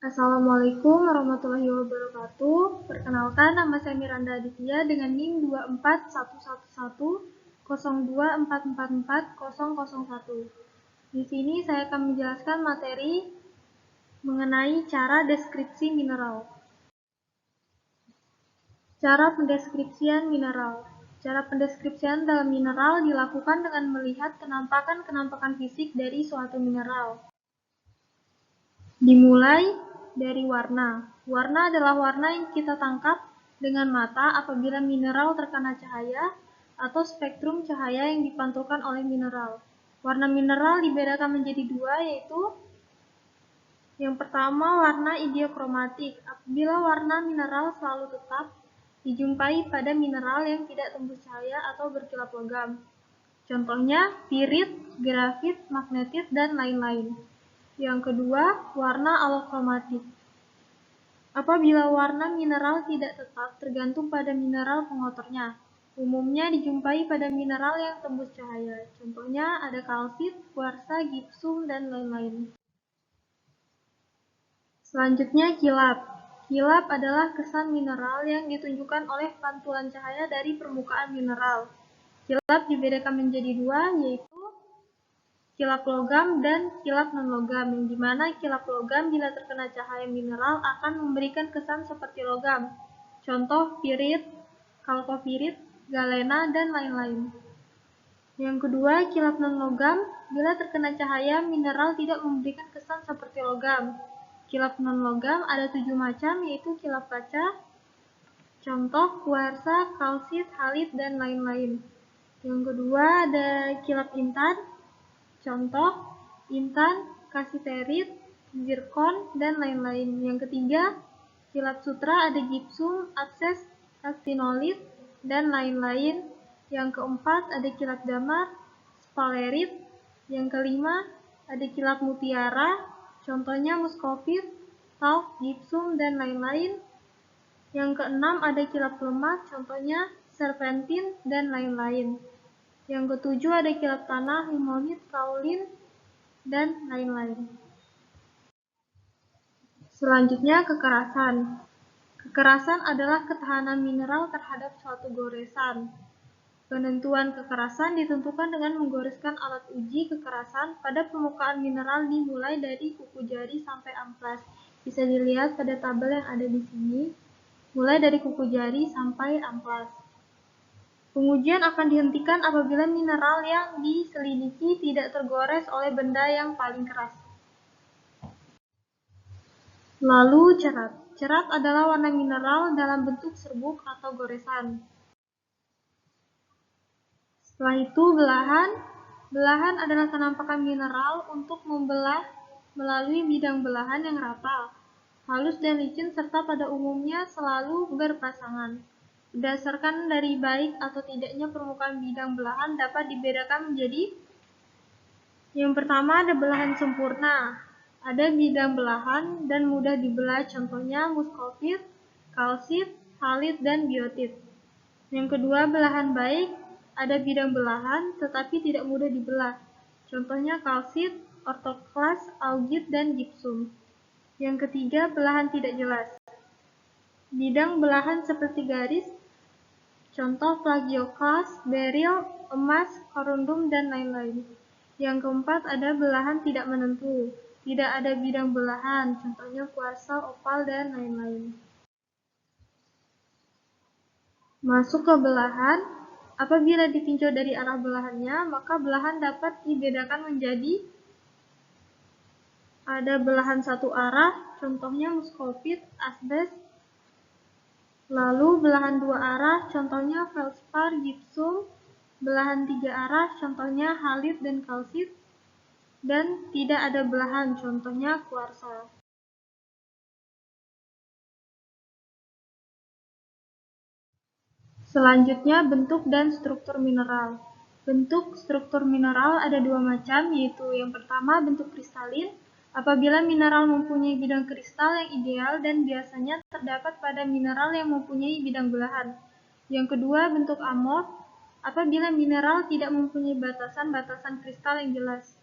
Assalamualaikum warahmatullahi wabarakatuh. Perkenalkan, nama saya Miranda Aditya dengan NIM 2411102444001. Di sini saya akan menjelaskan materi mengenai cara deskripsi mineral. Cara pendeskripsian mineral. Cara pendeskripsian dalam mineral dilakukan dengan melihat kenampakan fisik dari suatu mineral. Dimulai dari warna. Warna adalah warna yang kita tangkap dengan mata apabila mineral terkena cahaya atau spektrum cahaya yang dipantulkan oleh mineral. Warna mineral dibedakan menjadi dua, yaitu yang pertama warna ideokromatik. Apabila warna mineral selalu tetap dijumpai pada mineral yang tidak tembus cahaya atau berkilap logam. Contohnya pirit, grafit, magnetit, dan lain-lain. Yang kedua, warna alokromatik. Apabila warna mineral tidak tetap tergantung pada mineral pengotornya. Umumnya dijumpai pada mineral yang tembus cahaya. Contohnya ada kalsit, kuarsa, gipsum, dan lain-lain. Selanjutnya kilap. Kilap adalah kesan mineral yang ditunjukkan oleh pantulan cahaya dari permukaan mineral. Kilap dibedakan menjadi dua, yaitu kilap logam dan kilap non-logam, yang dimana kilap logam bila terkena cahaya mineral akan memberikan kesan seperti logam. Contoh pirit, kalkopirit, galena, dan lain-lain. Yang kedua, kilap non-logam bila terkena cahaya mineral tidak memberikan kesan seperti logam. Kilap non-logam ada 7 macam, yaitu kilap kaca, contoh kuarsa, kalsit, halit, dan lain-lain. Yang kedua ada kilap intan, contoh intan, kasiterit, zirkon, dan lain-lain. Yang ketiga, kilap sutra ada gipsum, akses, aktinolit, dan lain-lain. Yang keempat ada kilap damar, spalerit. Yang kelima ada kilap mutiara, contohnya muskovit, talc, gipsum, dan lain-lain. Yang keenam ada kilap lemak, contohnya serpentin, dan lain-lain. Yang ketujuh ada kilap tanah, limonit, kaolin, dan lain-lain. Selanjutnya kekerasan. Kekerasan adalah ketahanan mineral terhadap suatu goresan. Penentuan kekerasan ditentukan dengan menggoreskan alat uji kekerasan pada permukaan mineral dimulai dari kuku jari sampai amplas. Bisa dilihat pada tabel yang ada di sini, mulai dari kuku jari sampai amplas. Pengujian akan dihentikan apabila mineral yang diselidiki tidak tergores oleh benda yang paling keras. Lalu cerat. Cerat adalah warna mineral dalam bentuk serbuk atau goresan. Setelah itu belahan. Belahan adalah kenampakan mineral untuk membelah melalui bidang belahan yang rata, halus dan licin, serta pada umumnya selalu berpasangan. Berdasarkan dari baik atau tidaknya permukaan bidang belahan dapat dibedakan menjadi yang pertama ada belahan sempurna, ada bidang belahan dan mudah dibelah, contohnya muskovit, kalsit, halit, dan biotit. Yang kedua belahan baik, ada bidang belahan tetapi tidak mudah dibelah, contohnya kalsit, ortoklas, augit, dan gipsum. Yang ketiga belahan tidak jelas, bidang belahan seperti garis, contoh plagioklas, beril, emas, korundum, dan lain-lain. Yang keempat ada belahan tidak menentu, tidak ada bidang belahan, contohnya kuarsa, opal, dan lain-lain. Masuk ke belahan. Apabila ditinjau dari arah belahannya, maka belahan dapat dibedakan menjadi ada belahan satu arah, contohnya muskovit, asbes. Lalu belahan dua arah, contohnya feldspar, gipsum. Belahan tiga arah, contohnya halit dan kalsit. Dan tidak ada belahan, contohnya kuarsa. Selanjutnya bentuk dan struktur mineral. Bentuk struktur mineral ada dua macam, yaitu yang pertama bentuk kristalin. Apabila mineral mempunyai bidang kristal yang ideal dan biasanya terdapat pada mineral yang mempunyai bidang belahan. Yang kedua bentuk amorf. Apabila mineral tidak mempunyai batasan-batasan kristal yang jelas.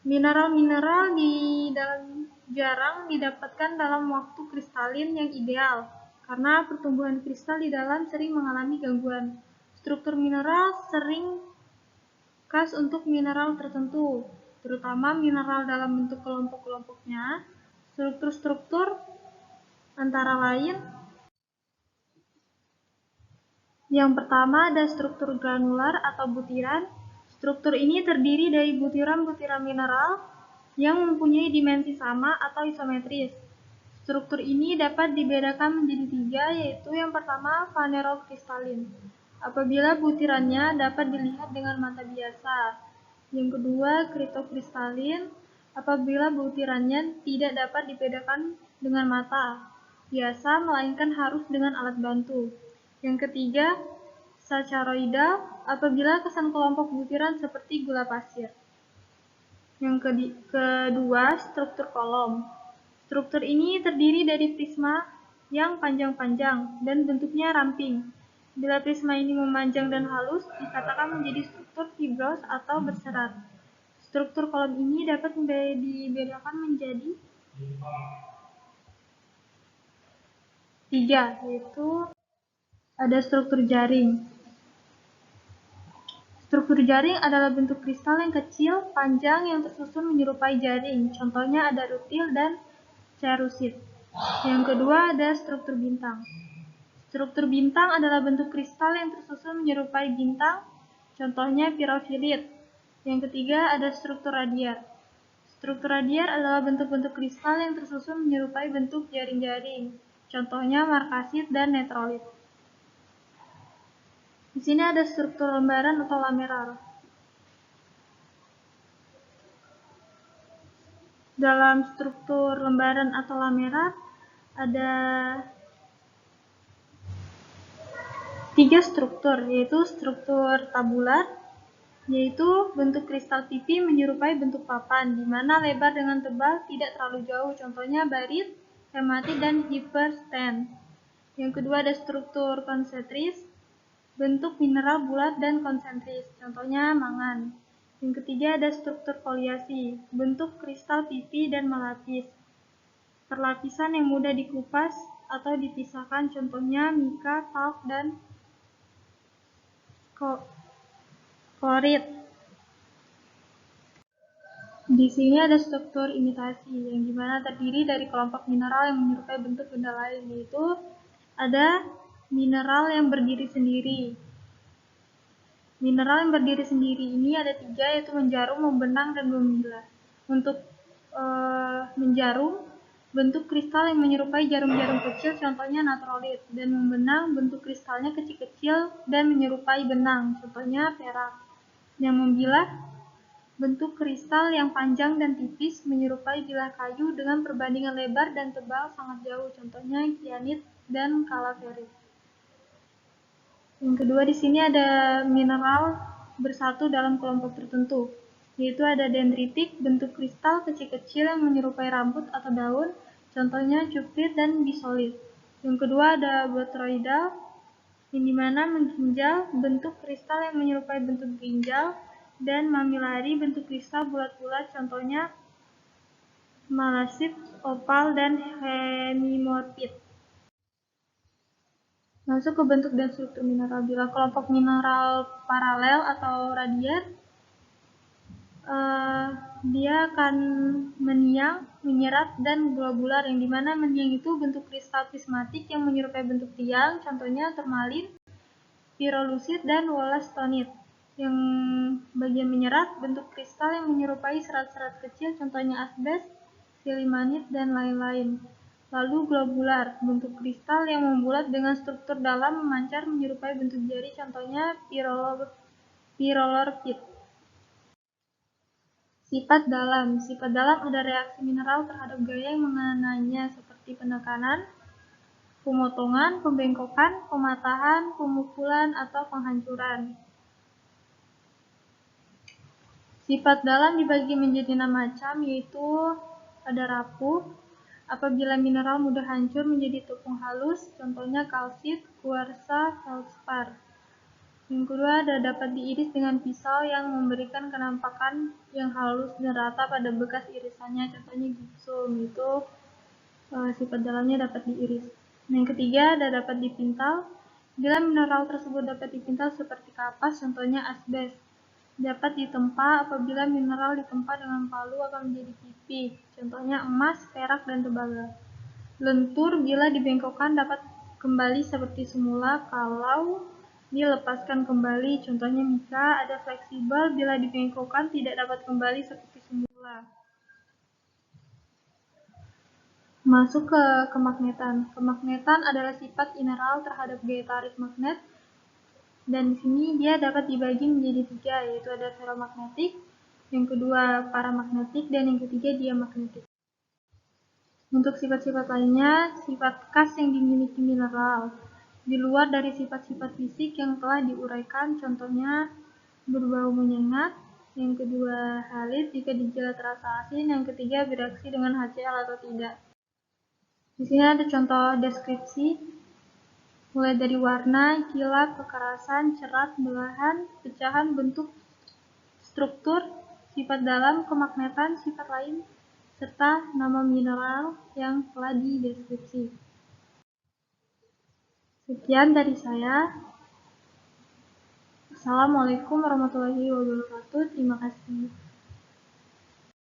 Mineral-mineral di dalam jarang didapatkan dalam waktu kristalin yang ideal, karena pertumbuhan kristal di dalam sering mengalami gangguan. Struktur mineral sering khas untuk mineral tertentu, terutama mineral dalam bentuk kelompok-kelompoknya. Struktur-struktur antara lain, yang pertama ada struktur granular atau butiran. Struktur ini terdiri dari butiran-butiran mineral yang mempunyai dimensi sama atau isometris. Struktur ini dapat dibedakan menjadi tiga, yaitu yang pertama fanerokristalin, apabila butirannya dapat dilihat dengan mata biasa. Yang kedua kritokristalin, apabila butirannya tidak dapat dibedakan dengan mata biasa, melainkan harus dengan alat bantu. Yang ketiga saccharoidal, apabila kesan kelompok butiran seperti gula pasir. Yang kedua struktur kolom. Struktur ini terdiri dari prisma yang panjang-panjang dan bentuknya ramping. Bila prisma ini memanjang dan halus, dikatakan menjadi struktur fibros atau berserat. Struktur kolom ini dapat dibedakan menjadi tiga, yaitu ada struktur jaring. Struktur jaring adalah bentuk kristal yang kecil, panjang, yang tersusun menyerupai jaring. Contohnya ada rutil dan cerusit. Yang kedua ada struktur bintang. Struktur bintang adalah bentuk kristal yang tersusun menyerupai bintang. Contohnya pirofilit. Yang ketiga ada struktur radiar. Struktur radiar adalah bentuk-bentuk kristal yang tersusun menyerupai bentuk jaring-jaring. Contohnya markasit dan netrolit. Di sini ada struktur lembaran atau lamerar. Dalam struktur lembaran atau lamerar ada tiga struktur, yaitu struktur tabular, yaitu bentuk kristal pipi menyerupai bentuk papan, di mana lebar dengan tebal tidak terlalu jauh. Contohnya barit, hematit, dan hipersten. Yang kedua ada struktur konsentris, bentuk mineral bulat dan konsentris. Contohnya mangan. Yang ketiga ada struktur foliasi, bentuk kristal pipi dan melapis. Perlapisan yang mudah dikupas atau dipisahkan, contohnya mika, talk, dan klorit. Di sini ada struktur imitasi, yang dimana terdiri dari kelompok mineral yang menyerupai bentuk benda lain, yaitu ada mineral yang berdiri sendiri. Mineral yang berdiri sendiri ini ada tiga, yaitu menjarum, membenang, dan membilah. Untuk menjarum, bentuk kristal yang menyerupai jarum-jarum kecil, contohnya natrolit, dan membenang, bentuk kristalnya kecil-kecil dan menyerupai benang, contohnya perak. Yang membilah, bentuk kristal yang panjang dan tipis menyerupai bilah kayu dengan perbandingan lebar dan tebal sangat jauh, contohnya kianit dan kalaverit. Yang kedua di sini ada mineral bersatu dalam kelompok tertentu, yaitu ada dendritik, bentuk kristal kecil-kecil yang menyerupai rambut atau daun, contohnya cuprit dan bisolit. Yang kedua ada botryoidal, yang dimana mengginjal, bentuk kristal yang menyerupai bentuk ginjal, dan mamillari, bentuk kristal bulat-bulat, contohnya malasit, opal, dan hemimorphit. Masuk ke bentuk dan struktur mineral. Bila kelompok mineral paralel atau radial, dia akan meniang, menyerat, dan globular, yang dimana meniang itu bentuk kristal prismatik yang menyerupai bentuk tiang, contohnya turmalin, pirolusit, dan wollastonite. Yang bagian menyerat, bentuk kristal yang menyerupai serat-serat kecil, contohnya asbes, silimanit, dan lain-lain. Lalu globular, bentuk kristal yang membulat dengan struktur dalam memancar menyerupai bentuk jari, contohnya pyrrolorphit. Sifat dalam. Sifat dalam ada reaksi mineral terhadap gaya yang mengenainya, seperti penekanan, pemotongan, pembengkokan, pematahan, pemukulan, atau penghancuran. Sifat dalam dibagi menjadi 6 macam, yaitu ada rapuh, apabila mineral mudah hancur menjadi tepung halus, contohnya kalsit, kuarsa, feldspar. Yang kedua dapat diiris dengan pisau yang memberikan kenampakan yang halus dan rata pada bekas irisannya, contohnya gipsum, itu sifat dalamnya dapat diiris. Yang ketiga dapat dipintal. Bila mineral tersebut dapat dipintal seperti kapas, contohnya asbes. Dapat ditempa. Apabila mineral ditempa dengan palu akan menjadi pipih, contohnya emas, perak, dan tembaga. Lentur bila dibengkokkan dapat kembali seperti semula kalau dilepaskan kembali, contohnya mika. Ada fleksibel, bila dibengkokkan tidak dapat kembali seperti semula. Masuk ke kemagnetan. Kemagnetan adalah sifat mineral terhadap gaya tarik magnet, dan di sini dia dapat dibagi menjadi 3, yaitu ada ferromagnetik, yang kedua paramagnetik, dan yang ketiga diamagnetik. Untuk sifat-sifat lainnya, sifat khas yang dimiliki mineral di luar dari sifat-sifat fisik yang telah diuraikan, contohnya berbau menyengat, yang kedua halid jika dijilat terasa asin, yang ketiga bereaksi dengan HCl atau tidak. Di sini ada contoh deskripsi, mulai dari warna, kilap, kekerasan, cerat, belahan, pecahan, bentuk, struktur, sifat dalam, kemagnetan, sifat lain, serta nama mineral yang telah dideskripsi. Sekian dari saya. Assalamualaikum warahmatullahi wabarakatuh. Terima kasih.